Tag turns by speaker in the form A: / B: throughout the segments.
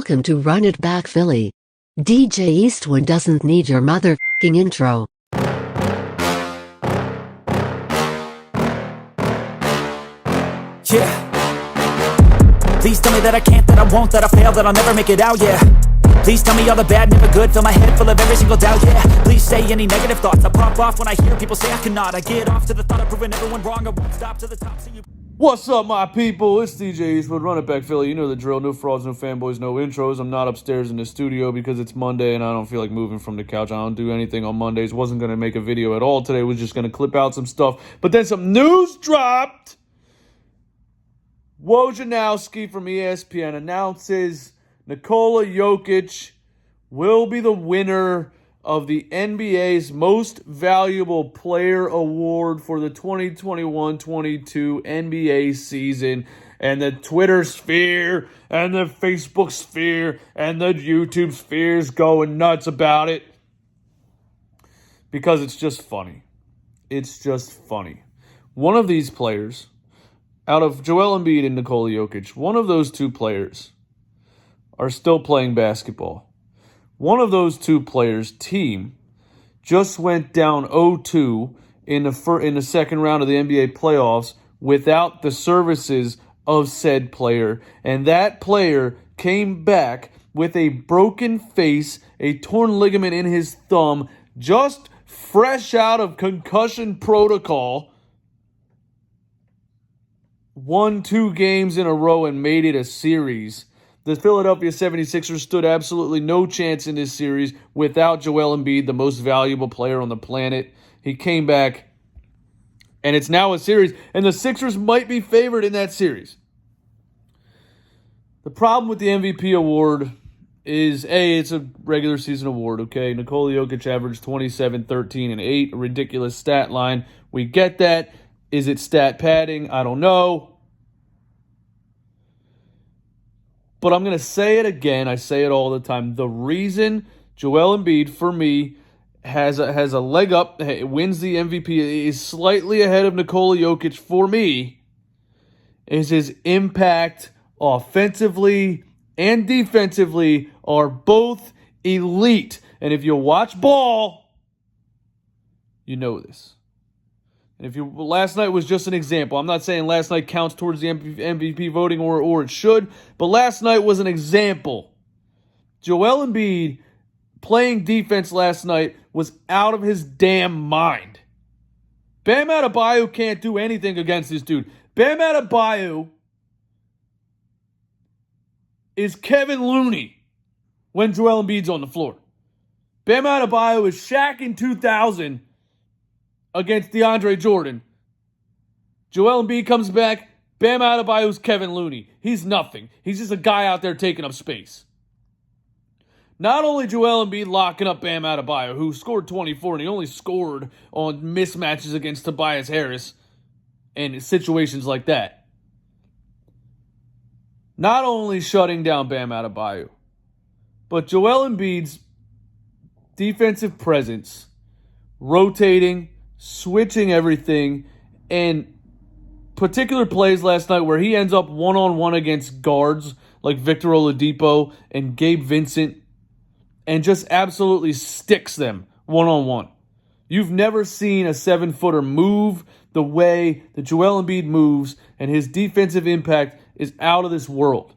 A: Welcome to Run It Back Philly. DJ Eastwood doesn't need your mother***ing intro.
B: Yeah. Please tell me that I can't, that I won't, that I fail, that I'll never make it out, yeah. Please tell me all the bad, never good, fill my head full of every single doubt, yeah. Please say any negative thoughts, I pop off when I hear people say I cannot. I get off to the thought of proving everyone wrong, I won't stop to the top, so you...
C: What's up, my people? It's DJ Eastwood, Run It Back Philly. You know the drill. No frauds, no fanboys, no intros. I'm not upstairs in the studio because it's Monday and I don't feel like moving from the couch. I don't do anything on Mondays. Wasn't going to make a video at all today. Was just going to clip out some stuff. But then some news dropped. Wojnarowski from ESPN announces Nikola Jokic will be the winner of the NBA's Most Valuable Player Award for the 2021-22 NBA season. And the Twitter sphere and the Facebook sphere and the YouTube sphere is going nuts about it. Because it's just funny. It's just funny. One of these players, out of Joel Embiid and Nikola Jokic, one of those two players are still playing basketball. One of those two players' team just went down 0-2 in the second round of the NBA playoffs without the services of said player. And that player came back with a broken face, a torn ligament in his thumb, just fresh out of concussion protocol. Won 2 games in a row and made it a series. The Philadelphia 76ers stood absolutely no chance in this series without Joel Embiid, the most valuable player on the planet. He came back, and it's now a series, and the Sixers might be favored in that series. The problem with the MVP award is, A, it's a regular season award, okay? Nikola Jokic averaged 27, 13, and 8, a ridiculous stat line. We get that. Is it stat padding? I don't know. But I'm going to say it again. I say it all the time. The reason Joel Embiid, for me, has a leg up, wins the MVP, is slightly ahead of Nikola Jokic for me, is his impact offensively and defensively are both elite. And if you watch ball, you know this. Last night was just an example. I'm not saying last night counts towards the MVP voting or it should, but last night was an example. Joel Embiid playing defense last night was out of his damn mind. Bam Adebayo can't do anything against this dude. Bam Adebayo is Kevin Looney when Joel Embiid's on the floor. Bam Adebayo is Shaq in 2000 against DeAndre Jordan. Joel Embiid comes back. Bam Adebayo's Kevin Looney. He's nothing. He's just a guy out there taking up space. Not only Joel Embiid locking up Bam Adebayo, who scored 24, and he only scored on mismatches against Tobias Harris and situations like that. Not only shutting down Bam Adebayo, but Joel Embiid's defensive presence, rotating, switching everything, and particular plays last night where he ends up one-on-one against guards like Victor Oladipo and Gabe Vincent and just absolutely sticks them one-on-one. You've never seen a 7-footer move the way that Joel Embiid moves, and his defensive impact is out of this world.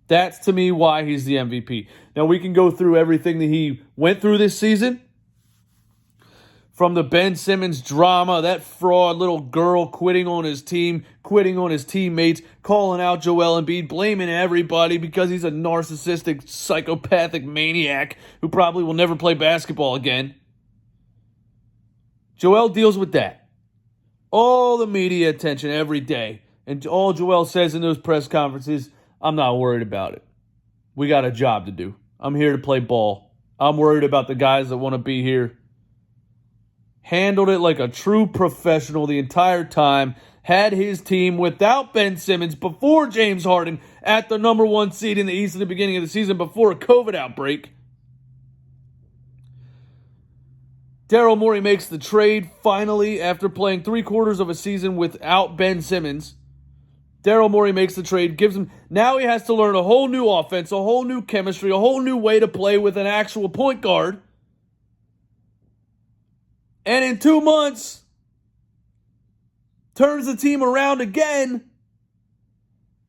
C: That's, to me, why he's the MVP. Now, we can go through everything that he went through this season. From the Ben Simmons drama, that fraud little girl quitting on his team, quitting on his teammates, calling out Joel Embiid, blaming everybody because he's a narcissistic, psychopathic maniac who probably will never play basketball again. Joel deals with that. All the media attention every day. And all Joel says in those press conferences, I'm not worried about it. We got a job to do. I'm here to play ball. I'm worried about the guys that want to be here. Handled it like a true professional the entire time. Had his team without Ben Simmons before James Harden at the number 1 seed in the East at the beginning of the season before a COVID outbreak. Daryl Morey makes the trade finally after playing 3/4 of a season without Ben Simmons. Daryl Morey makes the trade, gives him. Now he has to learn a whole new offense, a whole new chemistry, a whole new way to play with an actual point guard. And in 2 months, turns the team around again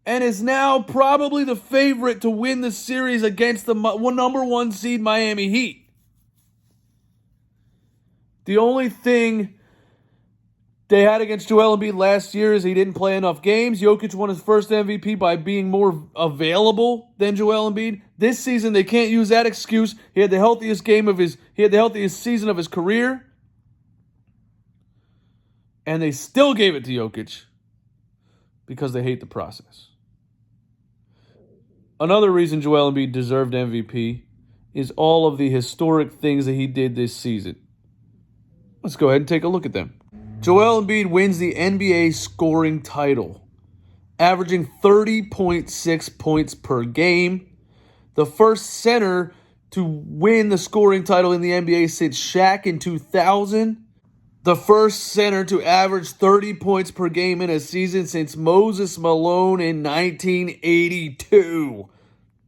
C: and is now probably the favorite to win the series against the number 1 seed Miami Heat. The only thing they had against Joel Embiid last year is he didn't play enough games. Jokic won his first MVP by being more available than Joel Embiid. This season, they can't use that excuse. He had the healthiest season of his career. And they still gave it to Jokic because they hate the process. Another reason Joel Embiid deserved MVP is all of the historic things that he did this season. Let's go ahead and take a look at them. Joel Embiid wins the NBA scoring title, averaging 30.6 points per game. The first center to win the scoring title in the NBA since Shaq in 2000. The first center to average 30 points per game in a season since Moses Malone in 1982.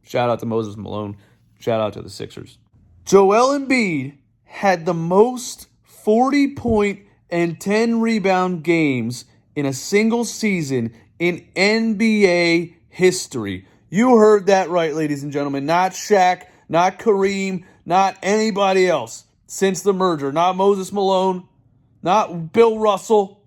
C: Shout out to Moses Malone. Shout out to the Sixers. Joel Embiid had the most 40-point and 10-rebound games in a single season in NBA history. You heard that right, ladies and gentlemen. Not Shaq, not Kareem, not anybody else since the merger. Not Moses Malone, not Bill Russell.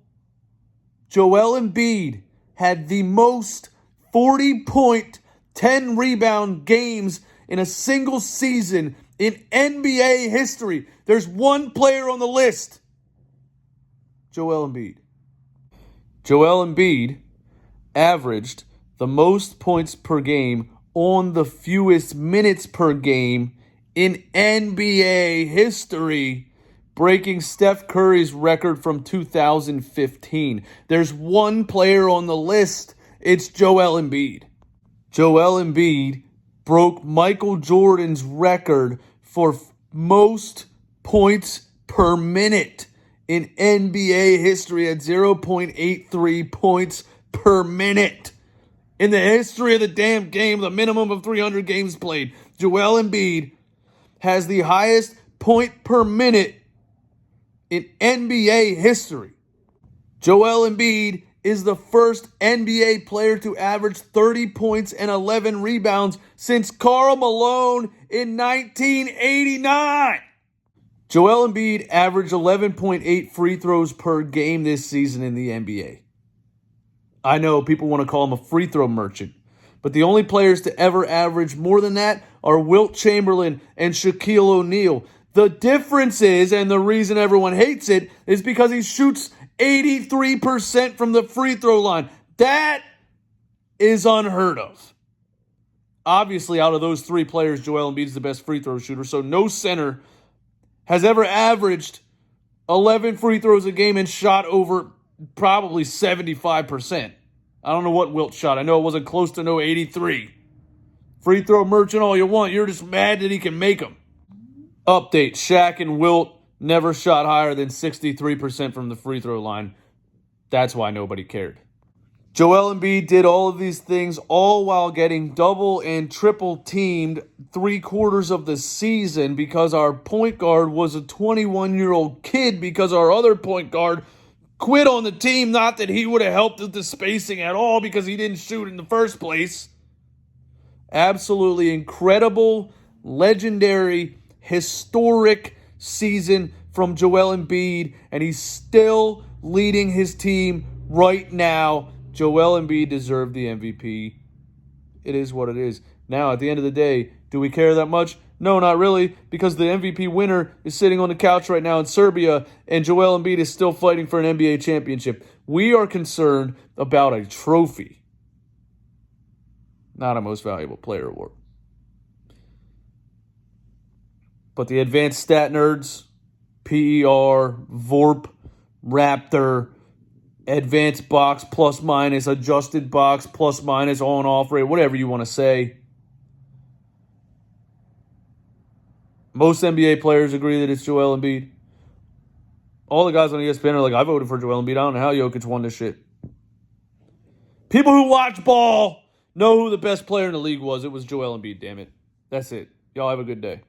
C: Joel Embiid had the most 40-point, 10-rebound games in a single season in NBA history. There's one player on the list. Joel Embiid. Joel Embiid averaged the most points per game on the fewest minutes per game in NBA history, breaking Steph Curry's record from 2015. There's one player on the list. It's Joel Embiid. Joel Embiid broke Michael Jordan's record for most points per minute in NBA history at 0.83 points per minute. In the history of the damn game, the minimum of 300 games played, Joel Embiid has the highest point per minute in NBA history. Joel Embiid is the first NBA player to average 30 points and 11 rebounds since Karl Malone in 1989. Joel Embiid averaged 11.8 free throws per game this season in the NBA. I know people want to call him a free throw merchant, but the only players to ever average more than that are Wilt Chamberlain and Shaquille O'Neal. The difference is, and the reason everyone hates it, is because he shoots 83% from the free throw line. That is unheard of. Obviously, out of those three players, Joel Embiid is the best free throw shooter, so no center has ever averaged 11 free throws a game and shot over probably 75%. I don't know what Wilt shot. I know it wasn't close to no 83. Free throw merchant all you want. You're just mad that he can make them. Update, Shaq and Wilt never shot higher than 63% from the free throw line. That's why nobody cared. Joel Embiid did all of these things all while getting double and triple teamed 3/4 of the season because our point guard was a 21-year-old kid because our other point guard quit on the team. Not that he would have helped with the spacing at all because he didn't shoot in the first place. Absolutely incredible, legendary, historic season from Joel Embiid, and he's still leading his team right now. Joel Embiid deserved the MVP. It is what it is. Now, at the end of the day, do we care that much? No, not really, because the MVP winner is sitting on the couch right now in Serbia, and Joel Embiid is still fighting for an NBA championship. We are concerned about a trophy, not a most valuable player award. But the advanced stat nerds, PER, VORP, Raptor, advanced box plus minus, adjusted box plus minus, on off rate, whatever you want to say. Most NBA players agree that it's Joel Embiid. All the guys on ESPN are like, I voted for Joel Embiid. I don't know how Jokic won this shit. People who watch ball know who the best player in the league was. It was Joel Embiid, damn it. That's it. Y'all have a good day.